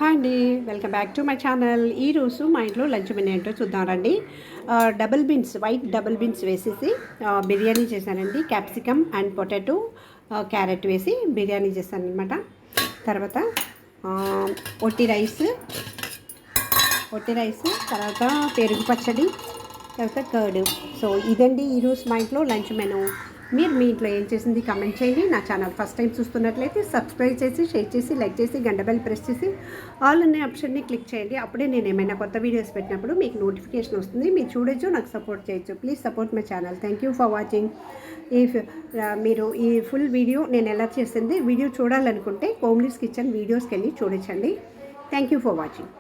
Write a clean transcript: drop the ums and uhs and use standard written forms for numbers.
Hi అండి, welcome back to my channel. ఈరోజు మా ఇంట్లో లంచ్ మెనూ ఏంటో చూద్దాం రండి. Double beans, white double beans వేసేసి బిర్యానీ చేశానండి. క్యాప్సికమ్ అండ్ పొటాటో, క్యారెట్ వేసి బిర్యానీ చేశాను అనమాట. తర్వాత ఒట్టి రైస్, తర్వాత పెరుగు పచ్చడి, తర్వాత కర్డ్. సో ఇదండి ఈరోజు మా ఇంట్లో లంచ్ మెనూ. మీరు మీ ఇంట్లో ఏం చేసింది కమెంట్ చేయండి. నా ఛానల్ ఫస్ట్ టైం చూస్తున్నట్లయితే సబ్స్క్రైబ్ చేసి, షేర్ చేసి, లైక్ చేసి, గంట బెల్ ప్రెస్ చేసి ఆల్ అనే ఆప్షన్ని క్లిక్ చేయండి. అప్పుడే నేను ఏమైనా కొత్త వీడియోస్ పెట్టినప్పుడు మీకు నోటిఫికేషన్ వస్తుంది. మీరు చూడొచ్చు, నాకు సపోర్ట్ చేయొచ్చు. Please support my channel. Thank you for watching. If మీరు ఈ ఫుల్ వీడియో నేను ఎలా చేసింది వీడియో చూడాలనుకుంటే కోమ్లీస్ కిచెన్ వీడియోస్కి వెళ్ళి చూడొచ్చండి. Thank you for watching.